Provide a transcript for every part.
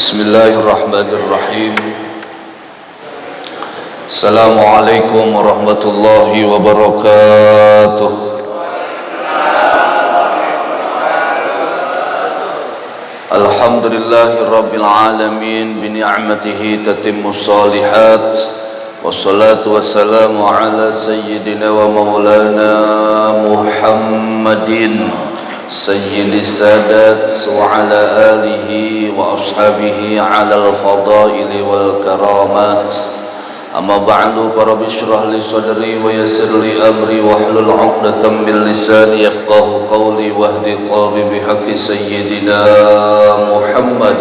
Bismillahirrahmanirrahim. Assalamualaikum warahmatullahi wabarakatuh. Alhamdulillahirabbil alamin bi ni'matihi tatimmus shalihat. Wassalatu wassalamu ala sayyidina wa maulana Muhammadin Sayyidi Sadat wa ala alihi wa ashabihi ala al-fadaili wal karamat. Amma ba'du, Rabbi shrah li sadri wa yassir li amri wa hlul 'uqdatam min lisani yafqahu qawli wahdi qalbi bihaqqi sayyidina Muhammad.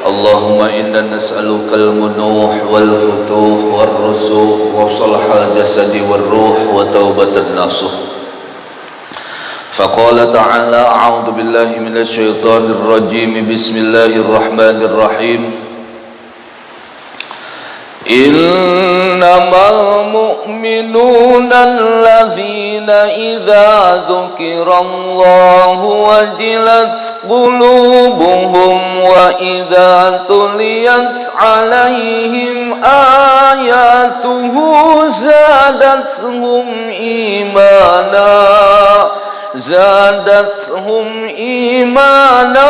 Allahumma inna nas'aluka al-munuh wal futuh wal rusuh wa salahal jasadi wal ruh wa taubatan nasuh. فقال تعالى أعوذ بالله من الشيطان الرجيم بسم الله الرحمن الرحيم إنما المؤمنون الذين إذا ذكر الله وجلت قلوبهم وإذا تليت عليهم آياته زادتهم إيمانا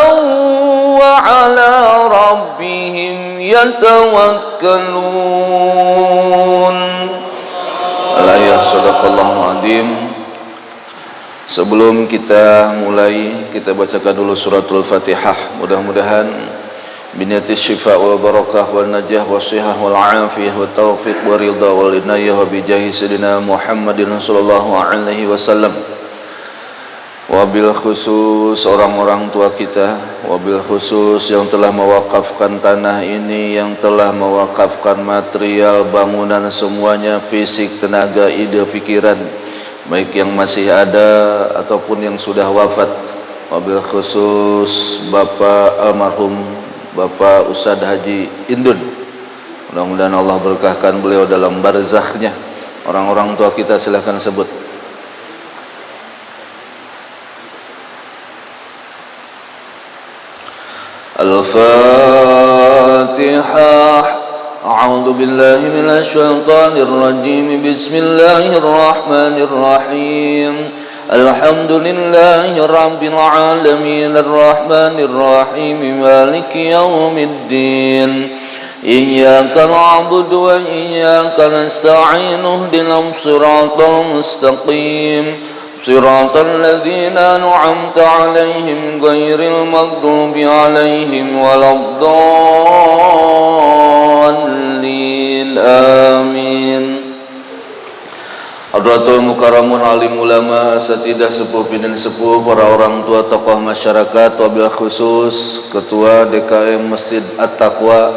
وعلى ربهم يتوكلون. Al-ayah sadaqallahul azim. Sebelum kita mulai, kita bacakan dulu suratul Fatihah. Mudah-mudahan biniyati syifa wal barakah wal najah wal sihah wal afiyah wal taufiq wal ridha wal inayah wa bijahi sayyidina Muhammadin sallallahu alaihi wasallam. Wabil khusus orang-orang tua kita, wabil khusus yang telah mewakafkan tanah ini, yang telah mewakafkan material bangunan semuanya, fisik, tenaga, ide, pikiran, baik yang masih ada ataupun yang sudah wafat. Wabil khusus Bapak almarhum Bapak Ustadz Haji Indun, mudah-mudahan Allah berkahkan beliau dalam barzakhnya. Orang-orang tua kita silahkan sebut. Al-Fatihah. A'udzu billahi minasy syaithanir rajim. Bismillahirrahmanirrahim. Alhamdulillahi rabbil alamin arrahmanir rahim maliki yaumiddin. Iyyaka na'budu wa iyyaka nasta'in ihdinas siratal mustaqim. صراط الذين أنعمت عليهم غير المغضوب عليهم ولا الضالين آمين. Hadratul Mukarramun alim ulama asatidah sepuh pimpinan sepuh, para orang tua tokoh masyarakat, wabil khusus Ketua DKM Masjid At-Taqwa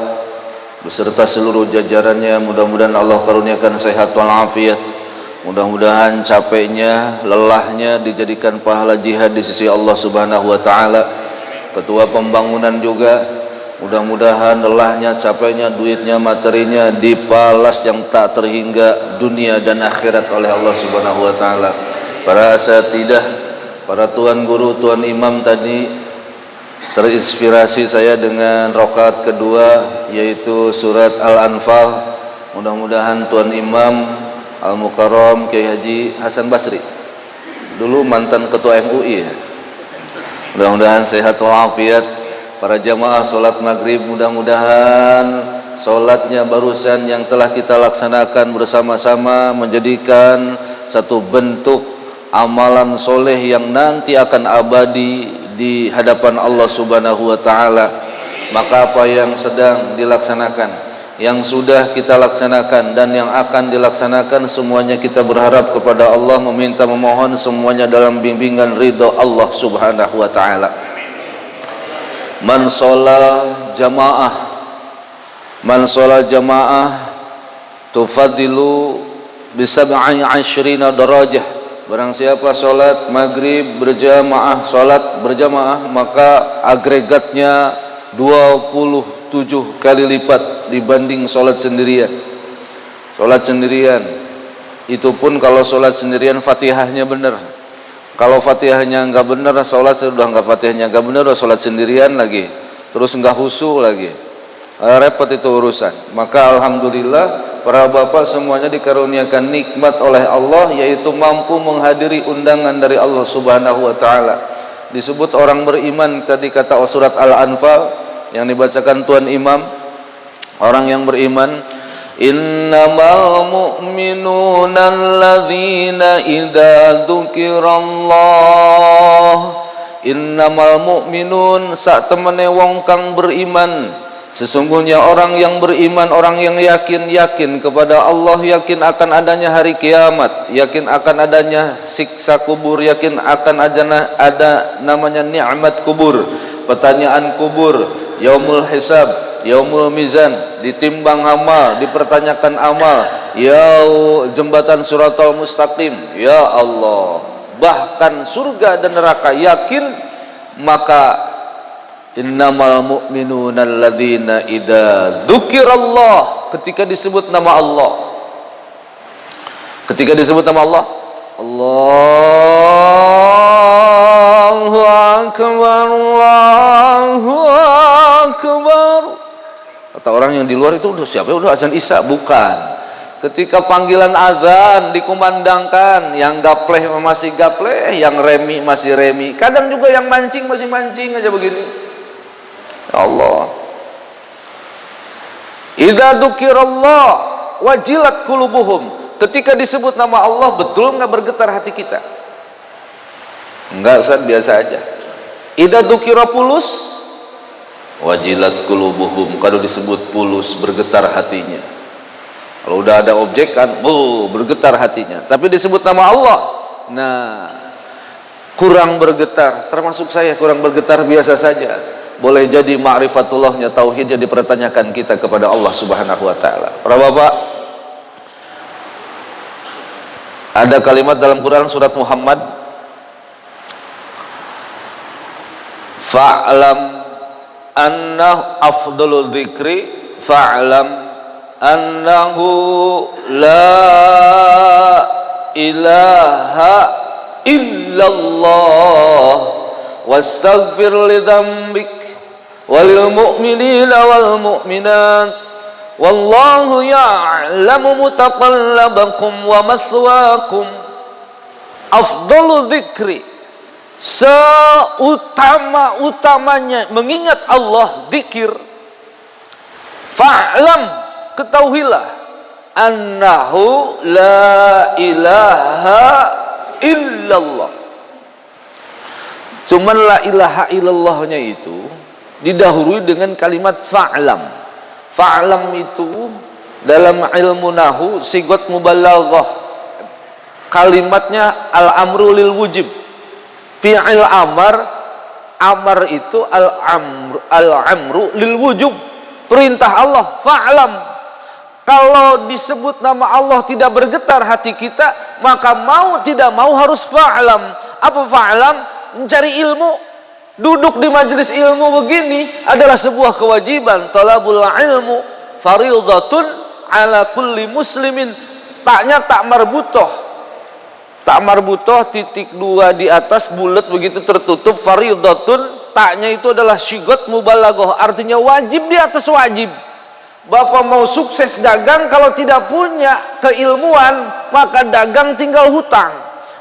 beserta seluruh jajarannya, mudah-mudahan Allah karuniakan sehat walafiat. Mudah-mudahan capeknya, lelahnya dijadikan pahala jihad di sisi Allah Subhanahu wa taala. Ketua pembangunan juga mudah-mudahan lelahnya, capeknya, duitnya, materinya dipalas yang tak terhingga dunia dan akhirat oleh Allah Subhanahu wa taala. Para asatidah, para tuan guru, tuan imam tadi terinspirasi saya dengan rakaat kedua yaitu surat Al-Anfal. Mudah-mudahan tuan imam Al-Mukarram Kiai Haji Hasan Basri, dulu mantan ketua MUI ya. Mudah-mudahan sehat walafiat. Para jamaah sholat maghrib, mudah-mudahan sholatnya barusan yang telah kita laksanakan bersama-sama menjadikan satu bentuk amalan soleh yang nanti akan abadi di hadapan Allah Subhanahu wa taala. Maka apa yang sedang dilaksanakan, yang sudah kita laksanakan dan yang akan dilaksanakan, semuanya kita berharap kepada Allah, meminta, memohon semuanya dalam bimbingan ridha Allah Subhanahu wa taala. Man sholat jamaah, man sholat jamaah tufadilu bisab'i asyrina darajah. Barang siapa sholat maghrib berjamaah, sholat berjamaah, maka agregatnya 27 kali lipat dibanding sholat sendirian. Sholat sendirian itu pun kalau sholat sendirian fatihahnya benar. Kalau fatihahnya enggak benar, sholat sudah enggak, fatihahnya enggak benar, sholat sendirian lagi, terus enggak khusyuk lagi, repot itu urusan. Maka alhamdulillah para bapak semuanya dikaruniakan nikmat oleh Allah, yaitu mampu menghadiri undangan dari Allah Subhanahu wa taala. Disebut orang beriman tadi kata surat Al-Anfal yang dibacakan tuan imam, orang yang beriman, innamal mu'minuna alladzina idza dzukirallah, innamal mu'minun sak temene wong kang beriman, sesungguhnya orang yang beriman, orang yang yakin kepada Allah, yakin akan adanya hari kiamat, yakin akan adanya siksa kubur, yakin akan ada namanya nikmat kubur, pertanyaan kubur, yaumul hisab, yaumul mizan, ditimbang amal, dipertanyakan amal, jembatan siratal mustaqim, ya Allah, bahkan surga dan neraka yakin. Maka innamal mu'minuna alladzina idza dzukirallah, ketika disebut nama Allah, ketika disebut nama Allah, Allahu akbar, Allahu akbar. Kata orang yang di luar itu udah siapa? Udah azan Isya, bukan. Ketika panggilan azan dikumandangkan, yang gapleh masih gapleh, yang remi masih remi, kadang juga yang mancing masih mancing aja begini. Ya Allah. Idza dzukirallah wajilat qulubuhum. Ketika disebut nama Allah, betul enggak bergetar hati kita? Enggak, Ustaz, biasa aja. Idza dzukira pulus wajilat qulubuhum. Kalau disebut pulus, bergetar hatinya. Kalau udah ada objek kan, bergetar hatinya. Tapi disebut nama Allah, nah, kurang bergetar. Termasuk saya kurang bergetar, biasa saja. Boleh jadi ma'rifatullahnya, tauhidnya dipertanyakan kita kepada Allah Subhanahu wa taala. Para bapak, ada kalimat dalam Quran surat Muhammad, fa'lam anna afdalul dzikri fa'lam annahu la ilaha illallah wastaghfir li dzambik walil mu'minina wal mu'minat wallahu ya'lamu mutaqallabakum wa mathwaakum. Afdalul dzikri, seutama-utamanya mengingat Allah, zikir. Fa'lam, ketahuilah, annahu la ilaha illallah. Cuman la ilaha illallahnya itu didahului dengan kalimat fa'lam. Fa'lam itu dalam ilmu nahu sigot mubalaghah, kalimatnya al-amru lil wujub. Fi'il amar itu al-amru lil wujub, perintah Allah. Fa'lam, kalau disebut nama Allah tidak bergetar hati kita, maka mau tidak mau harus fa'lam. Apa fa'lam? Mencari ilmu. Duduk di majelis ilmu begini adalah sebuah kewajiban. Talabul ilmu fardhatun ala kulli muslimin. Taknya tak marbutoh. Tak marbutoh titik 2 di atas bulat begitu tertutup. Fardhatun, taknya itu adalah syigot mubalaghah, artinya wajib di atas wajib. Bapak mau sukses dagang, kalau tidak punya keilmuan, maka dagang tinggal hutang.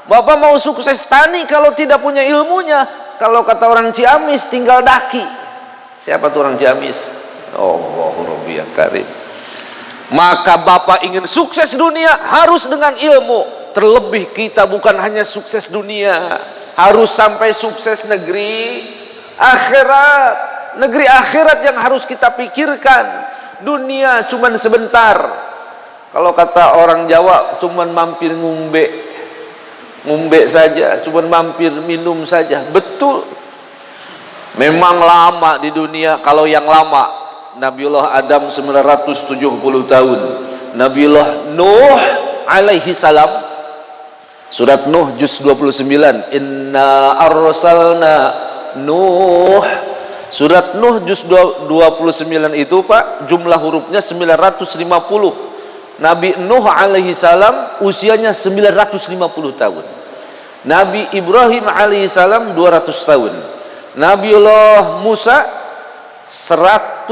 Bapak mau sukses tani, kalau tidak punya ilmunya, kalau kata orang Ciamis, tinggal daki. Siapa tuh orang Ciamis? Allahu Rabbiyal Karim. Maka Bapak ingin sukses dunia, harus dengan ilmu. Terlebih kita bukan hanya sukses dunia, harus sampai sukses negeri akhirat. Negeri akhirat yang harus kita pikirkan. Dunia cuman sebentar. Kalau kata orang Jawa, cuman mampir ngumbe saja, cuman mampir minum saja. Betul. Memang lama di dunia. Kalau yang lama Nabiullah Adam 970 tahun, Nabiullah Nuh alaihi salam, surat Nuh juz 29, inna arsalna Nuh. Surat Nuh juz 29 itu Pak, jumlah hurufnya 950. Nabi Nuh alaihi salam usianya 950 tahun. Nabi Ibrahim alaihi salam 200 tahun. Nabiullah Musa 125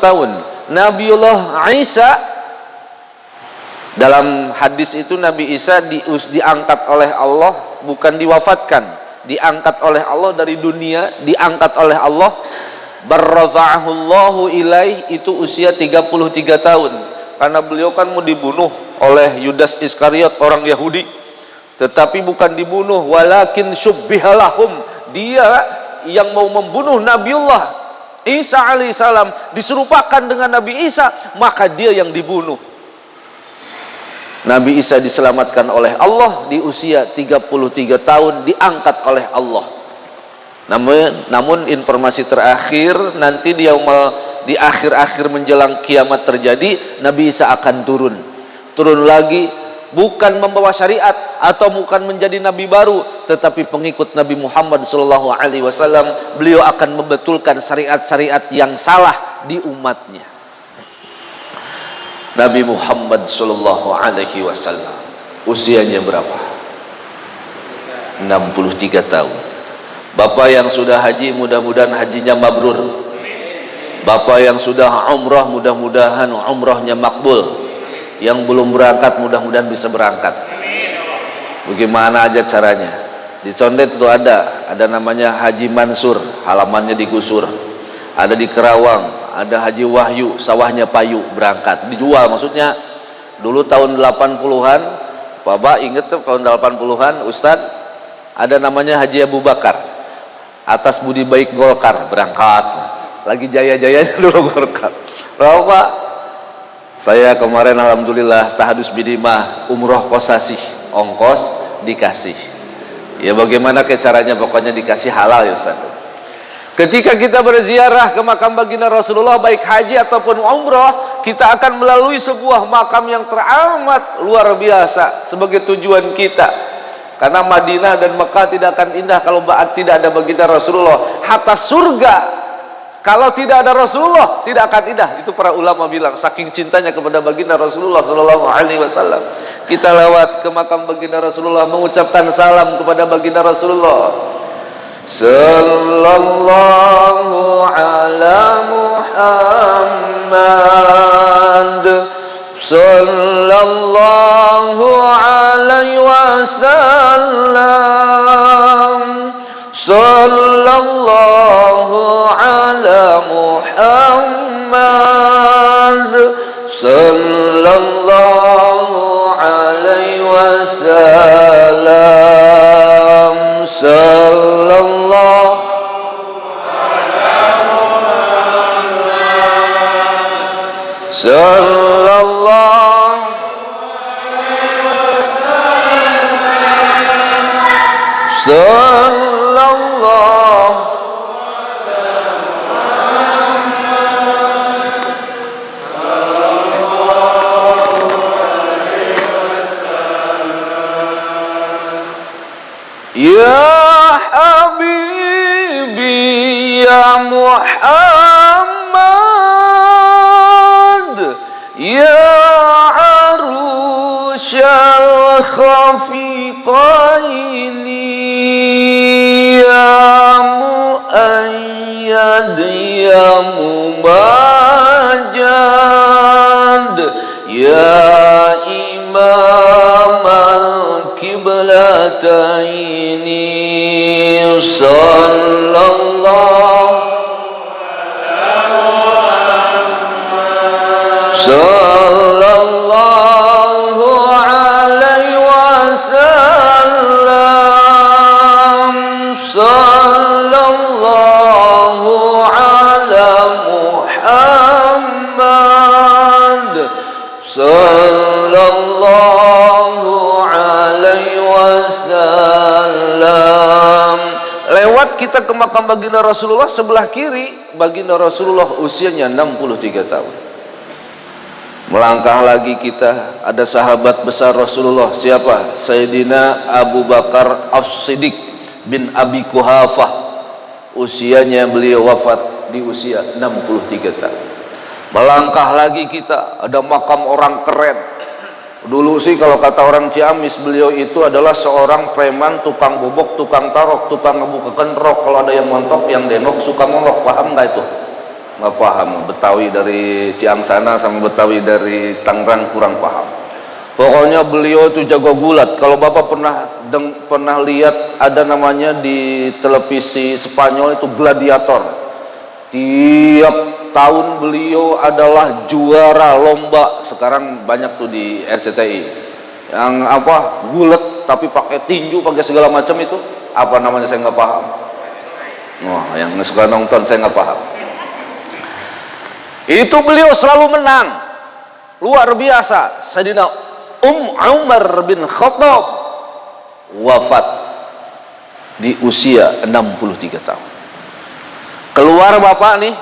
tahun. Nabiullah Isa, dalam hadis itu Nabi Isa diangkat oleh Allah, bukan diwafatkan, diangkat oleh Allah dari dunia, diangkat oleh Allah. Barrafa'ahu Allahu ilaih, itu usia 33 tahun. Karena beliau kan mau dibunuh oleh Yudas Iskariot, orang Yahudi. Tetapi bukan dibunuh, walakin syubbihalahum. Dia yang mau membunuh Nabiullah Isa alaihissalam, diserupakan dengan Nabi Isa, maka dia yang dibunuh. Nabi Isa diselamatkan oleh Allah di usia 33 tahun, diangkat oleh Allah. Namun informasi terakhir, nanti di akhir-akhir menjelang kiamat terjadi, Nabi Isa akan turun lagi, bukan membawa syariat atau bukan menjadi nabi baru, tetapi pengikut Nabi Muhammad SAW. Beliau akan membetulkan syariat-syariat yang salah di umatnya. Nabi Muhammad SAW usianya berapa? 63 tahun. Bapak yang sudah haji, mudah-mudahan hajinya mabrur. Bapak yang sudah umrah, mudah-mudahan umrahnya makbul. Yang belum berangkat, mudah-mudahan bisa berangkat. Bagaimana aja caranya? Di Condet itu ada namanya Haji Mansur, halamannya digusur. Ada di Kerawang, ada Haji Wahyu, sawahnya payu, berangkat. Dijual maksudnya. Dulu tahun 80-an, Bapak inget tuh tahun 80-an, Ustadz, ada namanya Haji Abu Bakar. Atas budi baik Golkar, berangkat. Lagi jaya-jayanya dulu Golkar. Bapak, saya kemarin alhamdulillah tahadus bidimah umroh kosasih, ongkos dikasih. Ya bagaimana ke caranya, pokoknya dikasih halal ya Ustaz. Ketika kita berziarah ke makam baginda Rasulullah, baik haji ataupun umroh, kita akan melalui sebuah makam yang teramat luar biasa sebagai tujuan kita. Karena Madinah dan Mekah tidak akan indah kalau tidak ada baginda Rasulullah. Hatta surga kalau tidak ada Rasulullah tidak akan indah. Itu para ulama bilang, saking cintanya kepada baginda Rasulullah SAW. Kita lewat ke makam baginda Rasulullah, mengucapkan salam kepada baginda Rasulullah. Sallallahu ala Muhammad, sallallahu alaihi wasallam, sallallahu ala Muhammad, sallallahu alaihi wasallam, sallallahu ya Habibi ya Muhammad, ya arusyal khafiqaini, ya muayyad ya mumajad, ya imam al-kiblataini, sallallahu alaihi wasallam, sallallahu ala Muhammad, sallallahu alaihi wasallam. Lewat kita ke makam baginda Rasulullah, sebelah kiri baginda Rasulullah usianya 63 tahun. Melangkah lagi kita, ada sahabat besar Rasulullah. Siapa? Sayyidina Abu Bakar As-Siddiq bin Abi Quhafah. Usianya beliau wafat di usia 63 tahun. Melangkah lagi kita, ada makam orang keren. Dulu sih kalau kata orang Ciamis, beliau itu adalah seorang preman, tukang bobok, tukang tarok, tukang ngebukakan rok. Kalau ada yang montok, yang denok, suka monok. Paham nggak itu? Nggak paham. Betawi dari Ciang sana sama Betawi dari Tangerang kurang paham. Pokoknya beliau itu jago gulat. Kalau Bapak pernah lihat ada namanya di televisi Spanyol itu Gladiator. Tiap tahun beliau adalah juara lomba. Sekarang banyak tuh di RCTI. Yang apa? Gulat tapi pakai tinju, pakai segala macam itu. Apa namanya saya nggak paham. Wah, yang suka nonton saya nggak paham. Itu beliau selalu menang. Luar biasa. Sayyidina Umar bin Khattab wafat di usia 63 tahun. Keluar Bapak nih,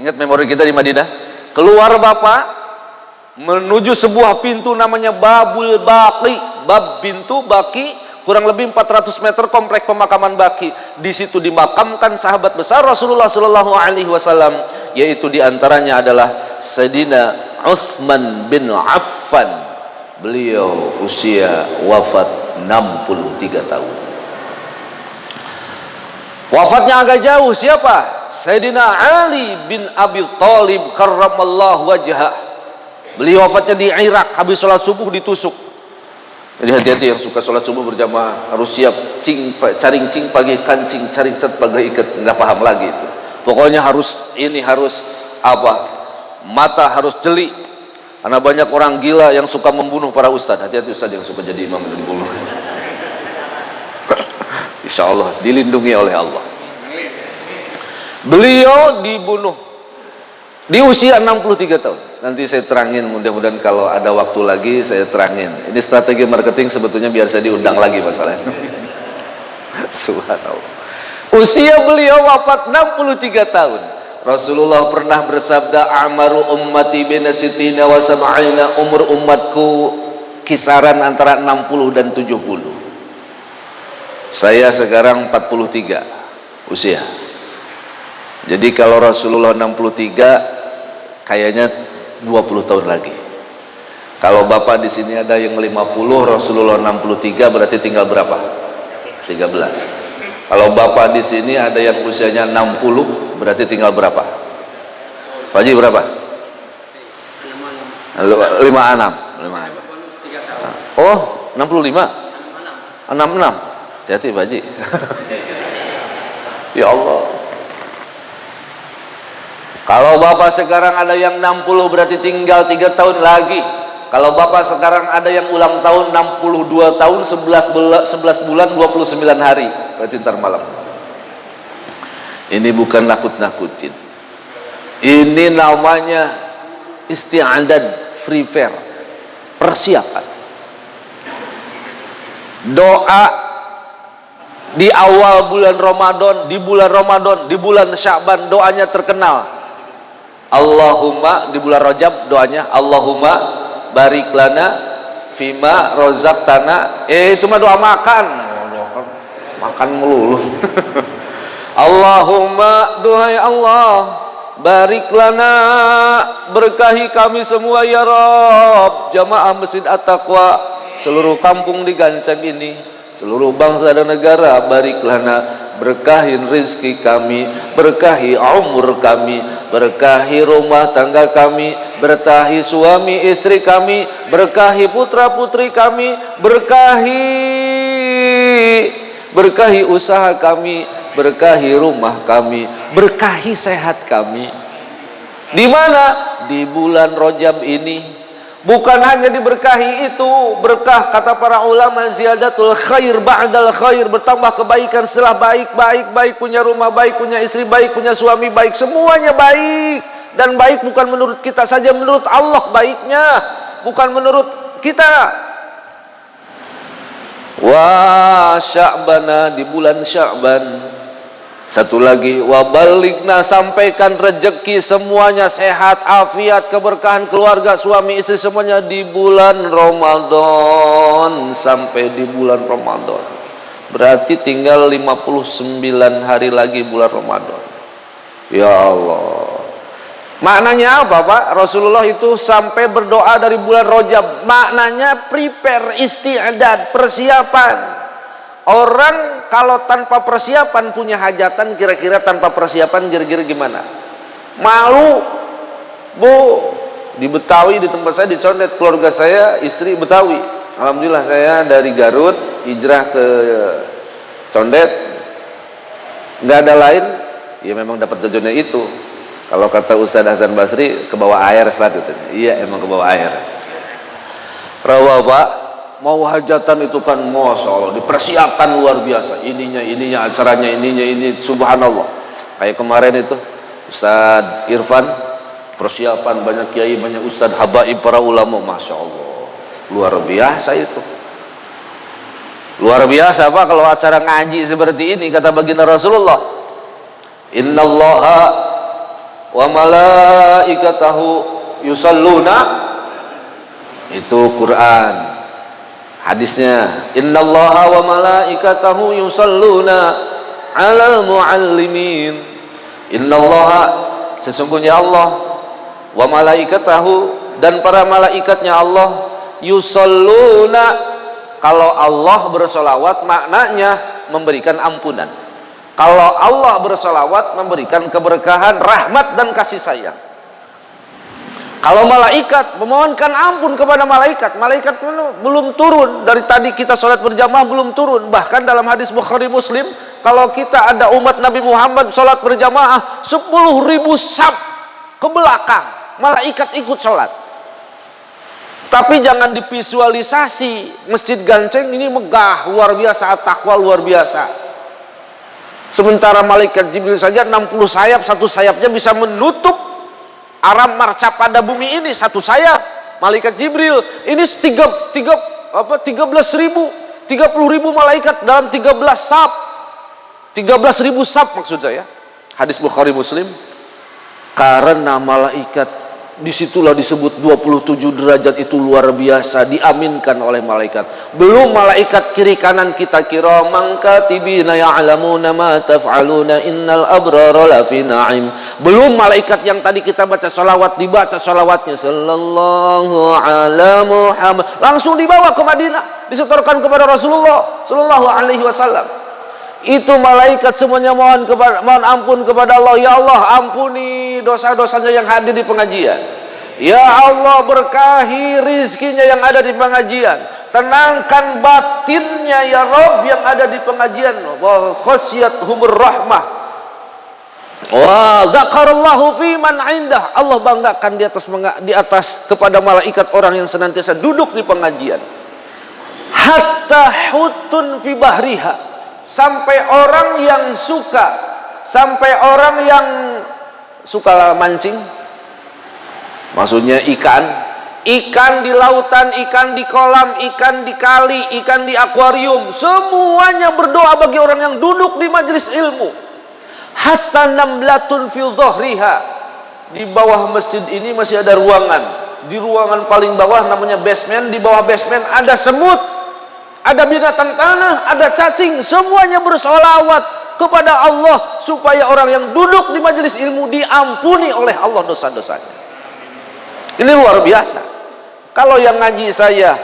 ingat memori kita di Madinah. Keluar Bapak menuju sebuah pintu namanya Babul Baqi. Bab pintu Baqi, kurang lebih 400 meter komplek pemakaman Baqi. Di situ dimakamkan sahabat besar Rasulullah sallallahu alaihi wasallam, yaitu diantaranya adalah Sayyidina Utsman bin Affan. Beliau usia wafat 63 tahun. Wafatnya agak jauh. Siapa? Sayyidina Ali bin Abi Thalib karramallahu wajhah. Beliau wafatnya di Irak, habis sholat subuh ditusuk. Jadi hati-hati yang suka sholat subuh berjamaah, harus siap caring cing pagi kancing, caring cat pagi ikat. Nggak paham lagi itu. Pokoknya harus apa? Mata harus jeli. Karena banyak orang gila yang suka membunuh para ustadz. Hati-hati ustadz yang suka jadi imam dan dibunuh. Insya Allah dilindungi oleh Allah. Beliau dibunuh di usia 63 tahun. Nanti saya terangin, mudah-mudahan kalau ada waktu lagi saya terangin. Ini strategi marketing sebetulnya biar saya diundang lagi masalahnya. Subhanallah. Usia beliau wafat 63 tahun. Rasulullah pernah bersabda, amaru ummati bina sitina wa sab'ina, umur umatku kisaran antara 60 dan 70. Saya sekarang 43 usia. Jadi kalau Rasulullah 63, kayaknya 20 tahun lagi. Kalau Bapak di sini ada yang 50, Rasulullah 63, berarti tinggal berapa? 13. Kalau Bapak di sini ada yang usianya 60, berarti tinggal berapa? Pak Haji berapa? 56. Oh, 65. 66. Hati-hati Pak Haji. Ya Allah. Kalau Bapak sekarang ada yang 60, berarti tinggal 3 tahun lagi. Kalau Bapak sekarang ada yang ulang tahun 62 tahun 11 bulan 29 hari, berarti ntar malam. Ini bukan nakut-nakutin. Ini namanya isti'adad, free fair, persiapan. Doa di awal bulan Ramadan, di bulan Sya'ban doanya terkenal. Allahumma, di bulan Rajab doanya Allahumma barik lana fima rozaqtana. Itu mah doa makan. Makan melulu. Allahumma, duhai Allah, barik lana, berkahi kami semua ya Rabb. Jamaah Masjid At-Taqwa, seluruh kampung di Ganceng ini, seluruh bangsa dan negara, barik lana, berkahi rezeki kami, berkahi umur kami, berkahi rumah tangga kami, berkahi suami istri kami, berkahi putra putri kami, berkahi usaha kami, berkahi rumah kami, berkahi sehat kami. Di mana? Di bulan Rajab ini. Bukan hanya diberkahi itu, berkah kata para ulama, ziyadatul khair ba'dal khair, bertambah kebaikan setelah baik, punya rumah baik, punya istri baik, punya suami baik, semuanya baik. Dan baik bukan menurut kita saja, menurut Allah baiknya, bukan menurut kita. Wa Sya'bana, di bulan Sya'ban, Satu lagi, wabalikna, sampaikan rezeki semuanya sehat, afiat, keberkahan keluarga, suami istri semuanya di bulan Ramadan sampai di bulan Ramadan. Berarti tinggal 59 hari lagi bulan Ramadan. Ya Allah. Maknanya apa, Pak? Rasulullah itu sampai berdoa dari bulan Rajab. Maknanya prepare, isti'dad, persiapan. Orang kalau tanpa persiapan punya hajatan, kira-kira tanpa persiapan kira-kira gimana? Malu, Bu. Di Betawi, di tempat saya, di Condet, keluarga saya istri Betawi. Alhamdulillah saya dari Garut hijrah ke Condet. Nggak ada lain, ya memang dapat tujuannya itu. Kalau kata Ustaz Hasan Basri, ke bawah air selanjutnya. Iya, emang ke bawah air. Rawa, Pak. Mau hajatan itu kan Masya Allah dipersiapkan luar biasa, ininya acaranya, ini subhanallah. Kayak kemarin itu Ustaz Irfan, persiapan banyak kiai, banyak ustaz, habaib, para ulama, Masya Allah luar biasa itu. Luar biasa, Pak, kalau acara ngaji seperti ini. Kata baginda Rasulullah, innallaha wa malaikatahu yusalluna, itu Quran. Hadisnya, innallaha wa malaikatahu yusalluna 'alal muallimin. Innallaha, sesungguhnya Allah, wa malaikatahu, dan para malaikatnya Allah, yusalluna, kalau Allah bersolawat maknanya memberikan ampunan. Kalau Allah bersolawat memberikan keberkahan, rahmat dan kasih sayang. Kalau malaikat memohonkan ampun kepada malaikat, malaikat belum turun. Dari tadi kita sholat berjamaah belum turun. Bahkan dalam hadis Bukhari Muslim, kalau kita ada umat Nabi Muhammad sholat berjamaah 10.000 saf ke belakang, malaikat ikut sholat. Tapi jangan divisualisasi Masjid Ganceng ini megah, luar biasa, at-taqwa luar biasa. Sementara malaikat Jibril saja 60 sayap, satu sayapnya bisa menutup aram marca pada bumi ini, satu sayap. Malaikat Jibril ini 30.000 malaikat dalam 13 saf. 13.000 saf maksud saya. Hadis Bukhari Muslim. Karena malaikat, disitulah disebut 27 derajat itu luar biasa, diaminkan oleh malaikat. Belum malaikat kiri kanan kita, kiraman katibina ya'lamuna ma taf'aluna innal abrara lafi na'im. Belum malaikat yang tadi kita baca salawat, dibaca salawatnya sallallahu ala Muhammad, langsung dibawa ke Madinah, disetorkan kepada Rasulullah sallallahu alaihi wasallam. Itu malaikat semuanya mohon ampun kepada Allah. Ya Allah, ampuni dosa-dosanya yang hadir di pengajian. Ya Allah, berkahi rizkinya yang ada di pengajian. Tenangkan batinnya ya Rabb yang ada di pengajian. Wa khasyiyatuhumur rahmah. Wa dzakarallahu fi man indah. Allah banggakan di atas kepada malaikat orang yang senantiasa duduk di pengajian. Hatta hutun fi bahriha. Sampai orang yang suka mancing, maksudnya ikan di lautan, ikan di kolam, ikan di kali, ikan di akuarium, semuanya berdoa bagi orang yang duduk di majelis ilmu. Hatta namlatun fil dhahriha. Di bawah masjid ini masih ada ruangan. Di ruangan paling bawah namanya basement, di bawah basement ada semut, ada binatang tanah, ada cacing, semuanya bersolawat kepada Allah supaya orang yang duduk di majelis ilmu diampuni oleh Allah dosa-dosanya. Ini luar biasa. Kalau yang ngaji saya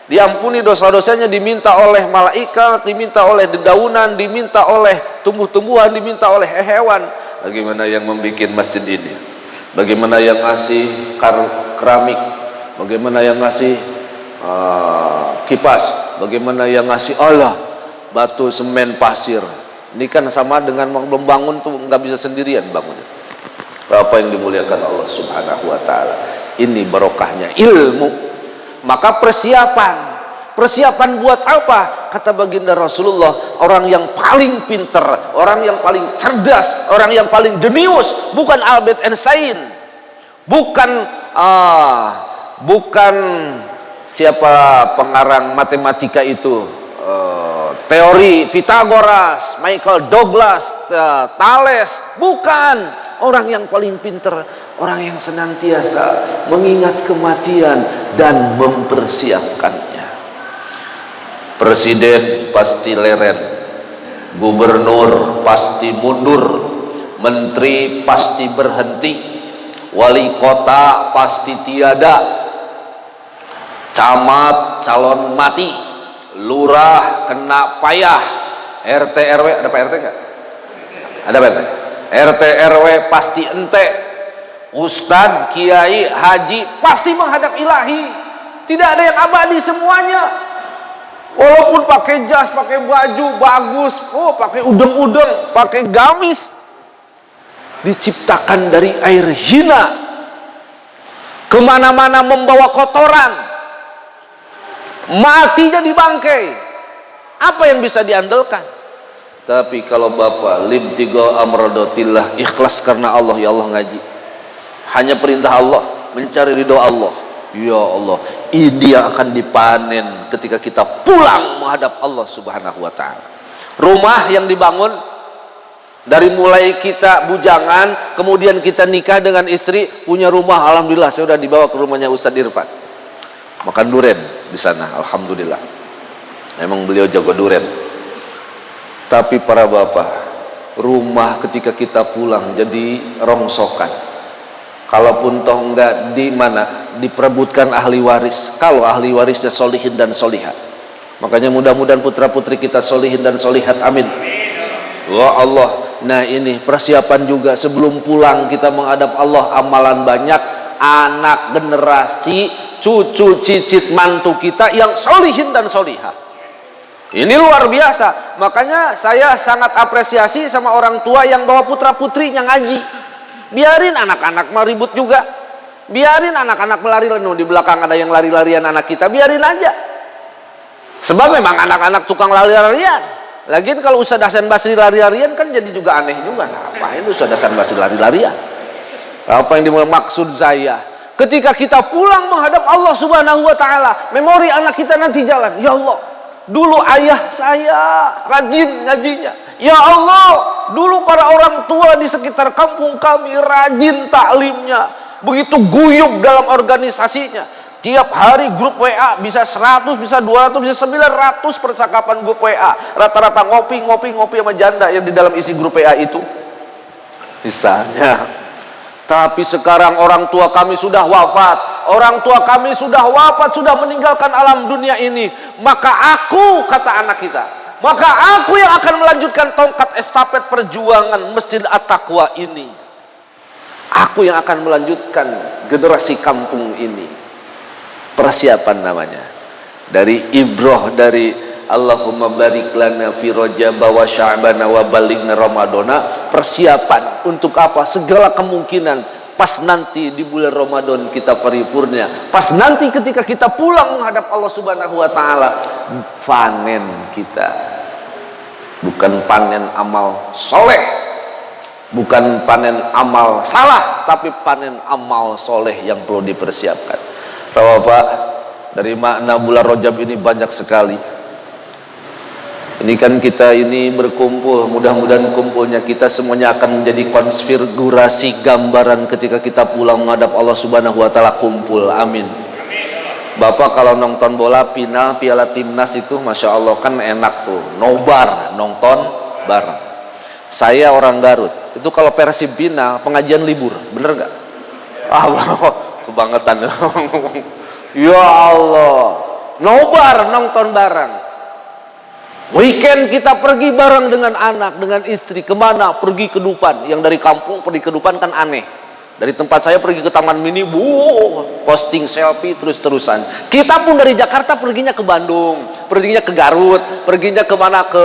diampuni dosa-dosanya, diminta oleh malaikat, diminta oleh dedaunan, diminta oleh tumbuh-tumbuhan, diminta oleh hewan. Bagaimana yang membuat masjid ini? Bagaimana yang ngasih keramik? Bagaimana yang ngasih kipas? Bagaimana yang ngasih Allah batu, semen, pasir? Ini kan sama dengan membangun tuh nggak bisa sendirian bangunnya. Apa yang dimuliakan Allah Subhanahu wa taala. Ini barokahnya ilmu. Maka persiapan buat apa? Kata baginda Rasulullah, orang yang paling pinter, orang yang paling cerdas, orang yang paling jenius, bukan Albert Einstein, bukan siapa pengarang matematika itu, teori Pythagoras, Michael Douglas, Thales. Bukan. Orang yang paling pinter, orang yang senantiasa mengingat kematian dan mempersiapkannya. Presiden pasti leren, gubernur pasti mundur, menteri pasti berhenti, wali kota pasti tiada, camat calon mati, lurah kena payah, RT RW, ada Pak RT enggak? Ada Pak RT? RT RW pasti ente, ustadz, kiai, haji pasti menghadap ilahi. Tidak ada yang abadi semuanya. Walaupun pakai jas, pakai baju bagus, pakai udeng-udeng, pakai gamis, diciptakan dari air hina, kemana-mana membawa kotoran, mati jadi bangkai. Apa yang bisa diandalkan? Tapi kalau bapak libtigo amrodotillah, ikhlas karena Allah, ya Allah ngaji, hanya perintah Allah, mencari ridho Allah, ya Allah, ini yang akan dipanen ketika kita pulang menghadap Allah subhanahu wa ta'ala. Rumah yang dibangun dari mulai kita bujangan, kemudian kita nikah dengan istri, punya rumah, alhamdulillah. Saya sudah dibawa ke rumahnya Ustadz Irfan, makan duren di sana, alhamdulillah. Memang beliau jago duren. Tapi para bapak, rumah ketika kita pulang jadi rongsokan. Kalaupun toh enggak, di mana diperebutkan ahli waris, kalau ahli warisnya solihin dan solihat. Makanya mudah-mudahan putra putri kita solihin dan solihat, amin. Wah Allah. Nah ini persiapan juga sebelum pulang kita menghadap Allah, amalan banyak, anak generasi, cucu cicit mantu kita yang solihin dan solihah. Ini luar biasa. Makanya saya sangat apresiasi sama orang tua yang bawa putra putrinya ngaji. Biarin anak-anak meribut juga, biarin anak-anak melari-lari. Di belakang ada yang lari-larian anak kita, biarin aja. Sebab memang anak-anak tukang lari-larian. Lagian kalau Ustaz Hasan Basri lari-larian kan jadi juga aneh juga. Nah, ngapain Ustaz Hasan Basri lari-larian? Apa yang dimaksud saya? Ketika kita pulang menghadap Allah subhanahu wa ta'ala, memori anak kita nanti jalan. Ya Allah, dulu ayah saya rajin ngajinya. Ya Allah, dulu para orang tua di sekitar kampung kami rajin taklimnya, begitu guyup dalam organisasinya. Tiap hari grup WA bisa 100, bisa 200, bisa 900 percakapan grup WA. Rata-rata ngopi sama janda yang di dalam isi grup WA itu. Misalnya. Tapi sekarang orang tua kami sudah wafat. Orang tua kami sudah wafat, sudah meninggalkan alam dunia ini. Maka aku, kata anak kita, maka aku yang akan melanjutkan tongkat estafet perjuangan Masjid At-Taqwa ini. Aku yang akan melanjutkan generasi kampung ini. Persiapan namanya. Dari ibroh, dari Allahumma barik lana fi Rajab wa Sya'ban wa balighna Ramadana. Persiapan untuk apa? Segala kemungkinan. Pas nanti di bulan Ramadan kita paripurnya, pas nanti ketika kita pulang menghadap Allah subhanahu wa ta'ala, panen kita. Bukan panen amal soleh, bukan panen amal salah, tapi panen amal soleh yang perlu dipersiapkan. Bapak, dari makna bulan Rajab ini banyak sekali. Ini kan kita ini berkumpul, mudah-mudahan kumpulnya kita semuanya akan menjadi konfigurasi gambaran ketika kita pulang menghadap Allah subhanahu wa ta'ala, kumpul, amin. Bapak kalau nonton bola final piala timnas itu Masya Allah kan enak tuh, nobar, nonton bareng. Saya orang Garut, itu kalau Persib final pengajian libur, bener gak? Kebangetan. Ya Allah, nobar, nonton bareng. Weekend kita pergi bareng dengan anak, dengan istri. Kemana? Pergi ke Dupan. Yang dari kampung pergi ke Dupan kan aneh. Dari tempat saya pergi ke Taman Mini, posting selfie terus-terusan. Kita pun dari Jakarta perginya ke Bandung, perginya ke Garut, perginya kemana? Ke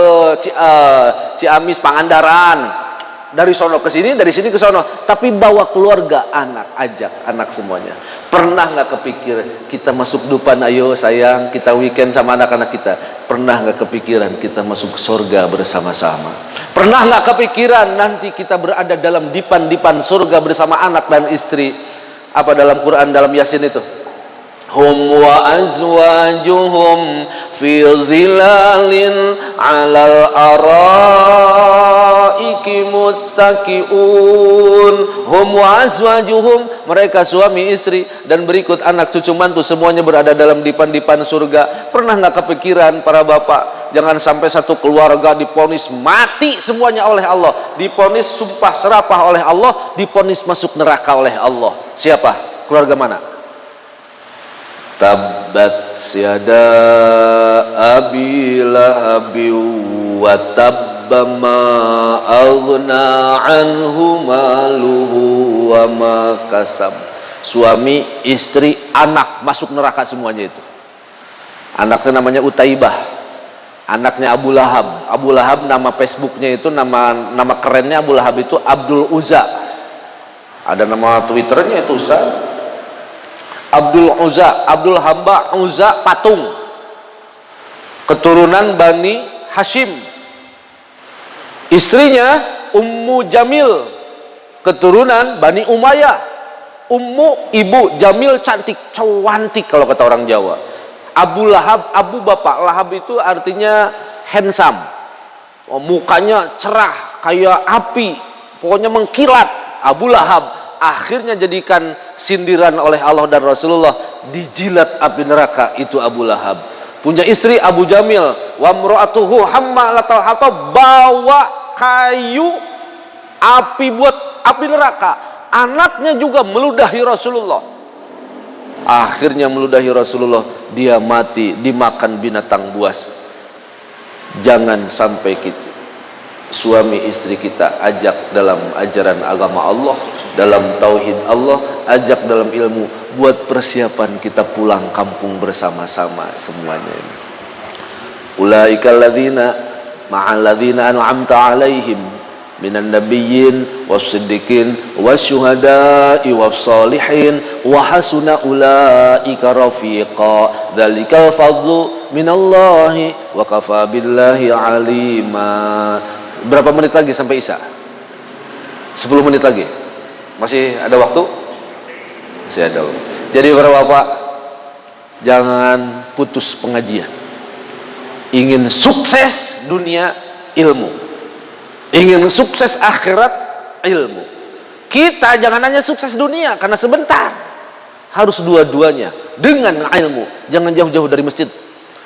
Ciamis, Pangandaran. Dari sono ke sini, dari sini ke sono. Tapi bawa keluarga, anak, ajak anak semuanya. Pernah nggak kepikir kita masuk Dupan, ayo sayang, kita weekend sama anak-anak kita. Pernah nggak kepikiran kita masuk surga bersama-sama? Pernah nggak kepikiran nanti kita berada dalam dipan-dipan surga bersama anak dan istri? Apa dalam Quran, dalam Yasin itu? hum wa azwajuhum fi zilalin 'alal araiki muttaqiun. Hum wa azwajuhum, mereka suami istri dan berikut anak cucu mantu semuanya berada dalam dipan-dipan surga. Pernah nggak kepikiran para bapak, jangan sampai satu keluarga diponis mati semuanya oleh Allah, diponis sumpah serapah oleh Allah, diponis masuk neraka oleh Allah. Siapa? Keluarga mana? Tabbat yada abi lahabi wa tabba ma aghna anhu maluhu wa ma kasab. Suami, istri, anak masuk neraka semuanya itu. Anaknya namanya Utaibah, anaknya Abu Lahab. Abu Lahab nama Facebooknya itu, nama kerennya Abu Lahab itu Abdul Uzza. Ada nama Twitternya itu Ustaz, Abdul Uzza, Abdul Hamba Uzza patung, keturunan Bani Hashim. Istrinya Ummu Jamil, keturunan Bani Umayyah. Ummu ibu, Jamil cantik, cantik kalau kata orang Jawa. Abu Lahab, Abu bapak, Lahab itu artinya handsome, mukanya cerah kayak api, pokoknya mengkilat. Abu Lahab akhirnya jadikan sindiran oleh Allah dan Rasulullah, dijilat api neraka itu Abu Lahab. Punya istri Abu Jamil, wa mra'atuhu hammalatal hatab, bawa kayu api buat api neraka. Anaknya juga meludahi Rasulullah. Akhirnya meludahi Rasulullah, dia mati dimakan binatang buas. Jangan sampai kita, suami istri kita, ajak dalam ajaran agama Allah, dalam tauhid Allah, ajak dalam ilmu, buat persiapan kita pulang kampung bersama-sama semuanya ini. Ulaikal ladzina ma'al ladzina an'amta 'alaihim minan nabiyyin was-siddiqin wasyuhada'i was-solihin wa hasuna ulaika rafiqa. Dzalikal fadlu minallahi wa kafa billahi 'alima. Berapa menit lagi sampai Isya? 10 menit lagi. Masih ada waktu? Masih ada waktu. Jadi para bapak, jangan putus pengajian. Ingin sukses dunia, ilmu. Ingin sukses akhirat, ilmu. Kita jangan hanya sukses dunia karena sebentar. Harus dua-duanya dengan ilmu. Jangan jauh-jauh dari masjid.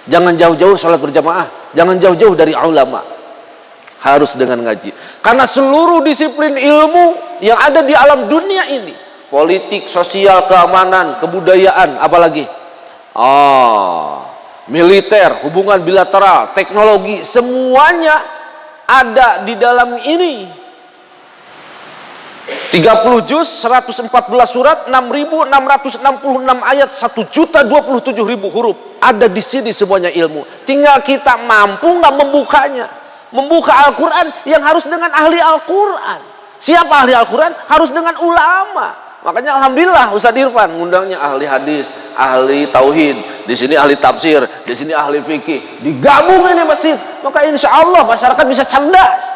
Jangan jauh-jauh sholat berjamaah. Jangan jauh-jauh dari ulama. Harus dengan ngaji. Karena seluruh disiplin ilmu yang ada di alam dunia ini, politik, sosial, keamanan, kebudayaan, apalagi militer, hubungan bilateral, teknologi, semuanya ada di dalam ini. 30 juz, 114 surat, 6.666 ayat, 1.027.000 huruf. Ada di sini semuanya ilmu. Tinggal kita mampu nggak membukanya. Membuka Al-Quran yang harus dengan ahli Al-Quran. Siapa ahli Al-Quran? Harus dengan ulama. Makanya alhamdulillah Ustaz Irfan ngundangnya ahli hadis, ahli tauhid, di sini ahli tafsir, di sini ahli fikih. Digabung ini masjid, maka insya Allah masyarakat bisa cerdas.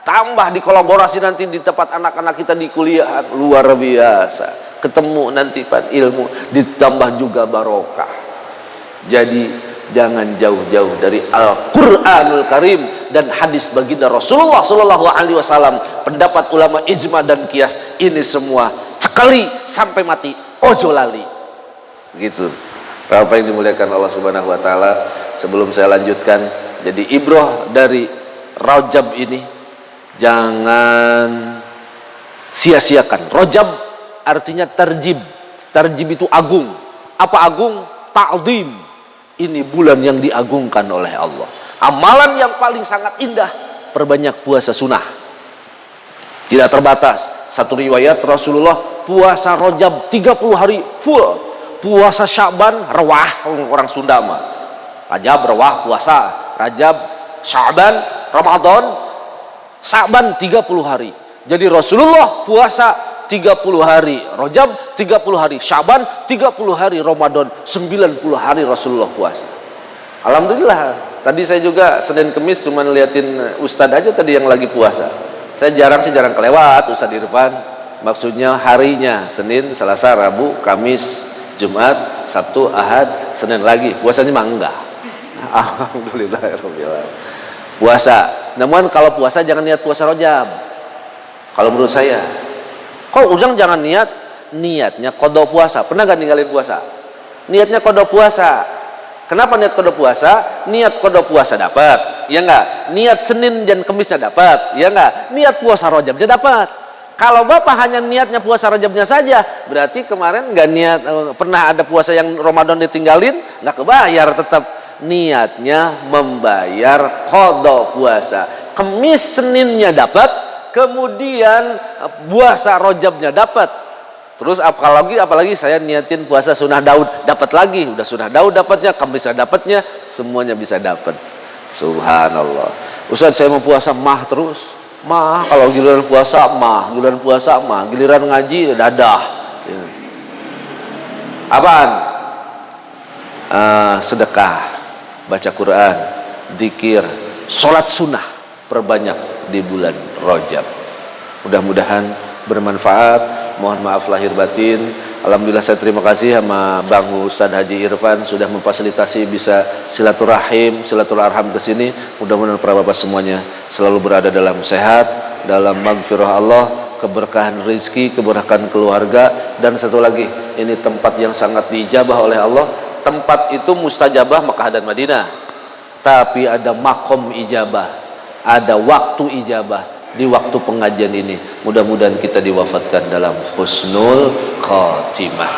Tambah dikolaborasi nanti di tempat anak-anak kita di kuliah, luar biasa. Ketemu nanti ilmu, ditambah juga barokah. Jadi jangan jauh-jauh dari Al-Quranul Karim dan hadis baginda Rasulullah Sallallahu Alaihi Wasallam, pendapat ulama ijma dan kias. Ini semua cekali sampai mati, ojo lali. Begitu. Bapak yang dimuliakan Allah Subhanahu Wa Taala, sebelum saya lanjutkan, jadi ibroh dari Rajab ini jangan sia-siakan. Rajab artinya terjib. Terjib itu agung. Apa agung? Ta'zim. Ini bulan yang diagungkan oleh Allah. Amalan yang paling sangat indah, perbanyak puasa sunnah. Tidak terbatas. Satu riwayat Rasulullah puasa Rajab 30 hari full. Puasa Sya'ban rewah, orang Sunda mah. Rajab rewah puasa, Rajab, Sya'ban, Ramadan, Sya'ban 30 hari. Jadi Rasulullah puasa 30 hari Rajab, 30 hari Sya'ban, 30 hari Ramadan, 90 hari Rasulullah puasa. Alhamdulillah. Tadi saya juga Senin Kemis cuma liatin Ustadz aja tadi yang lagi puasa. Saya jarang kelewat Ustadz Irfan. Maksudnya harinya Senin, Selasa, Rabu, Kamis, Jumat, Sabtu, Ahad, Senin lagi. Puasanya mah enggak. Alhamdulillahirabbil alamin. Puasa. Namun kalau puasa jangan niat puasa Rajab. Kalau menurut saya. Kok Ujang jangan niatnya qada puasa. Pernah enggak ninggalin puasa? Niatnya qada puasa. Kenapa niat qada puasa? Niat qada puasa dapat. Ya enggak? Niat Senin dan Kemisnya dapat. Ya enggak? Niat puasa Rajabnya dapat. Kalau Bapak hanya niatnya puasa Rajabnya saja, berarti kemarin enggak niat pernah ada puasa yang Ramadan ditinggalin, enggak kebayar tetap. Niatnya membayar qada puasa. Kemis Seninnya dapat, kemudian puasa Rajabnya dapat. Terus apalagi saya niatin puasa Sunnah Daud, dapat lagi. Udah Sunnah Daud dapatnya, Kamisnya dapatnya, semuanya bisa dapat. Subhanallah. Ustaz, saya mau puasa mah terus. Mah kalau giliran puasa mah, giliran ngaji dadah. Apaan? Sedekah, baca Quran, zikir, sholat sunnah perbanyak di bulan Rajab. Mudah-mudahan bermanfaat. Mohon maaf lahir batin. Alhamdulillah saya terima kasih sama Bang Ustaz Haji Irfan sudah memfasilitasi bisa silaturahim ke sini. Mudah-mudahan para bapak semuanya selalu berada dalam sehat, dalam maghfirah Allah, keberkahan rezeki, keberkahan keluarga, dan satu lagi, ini tempat yang sangat diijabah oleh Allah. Tempat itu mustajabah Makkah dan Madinah, tapi ada makom ijabah, ada waktu ijabah di waktu pengajian ini. Mudah-mudahan kita diwafatkan dalam husnul khatimah.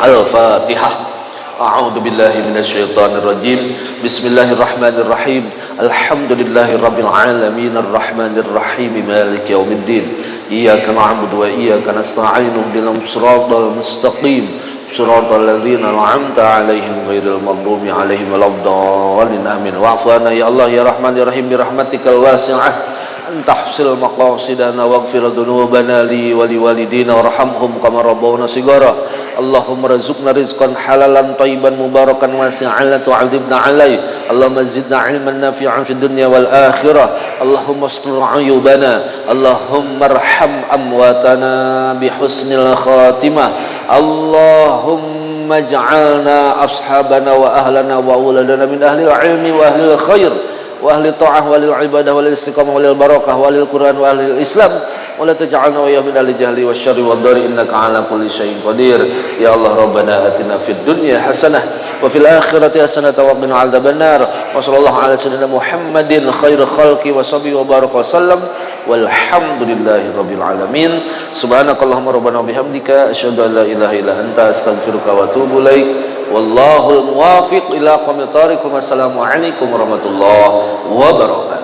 Al-Fatihah. A'udzu billahi minasyaitonir rajim. Bismillahirrahmanirrahim. Alhamdulillahirabbil alamin arrahmanir rahim maliki yaumiddin. Iyyaka na'budu wa iyyaka nasta'in ihdinas siratal mustaqim. Siratal ladzina an'amta 'alaihim ghairil maghdubi 'alaihim waladdallin. Amin. Wa'fu 'anna ya Allah ya Rahman ya Rahim bi rahmatikal wasi'ah. Antahsil maqasidana waghfir dzunubana li wa liwalidina warhamhum kama rabbawna shighara. Allahumma rizqna rizqan halalan thayyiban mubarakan wasi'an la tu'adzibna alai. Allahumma zidna ilman nafi'an fid dunya wal akhirah. Allahumma astur ayubana. Allahumma arham amwatana bihusnil khatimah. Allahumma ij'alna ashabana wa ahlana wa auladana min ahli ilmi wa ahli khair wa ahli ta'ah wa lil ibadah wa lil istiqamah wa lil barakah wa lil Qur'an wa lil Islam wa la taj'alna wa ya min ahli jahli wasyarri wad-dari innaka 'ala kulli syai'in qadir. Ya Allah Rabbana atina fid dunya hasanah wa fil akhirati hasanah wa qina 'adzabannar. Wa sallallahu ala sayyidina Muhammadin khairil khalqi wa sahbihi wa baraka wasallam. Walhamdulillahi rabbil alamin. Subhanakallahumma rabbana wa bihamdika asyhadu an la ilaha illa anta astaghfiruka wa atubu ilaik. Wallahul muwafiq ila aqwamit thariq. Wassalamu alaikum warahmatullahi wabarakatuh.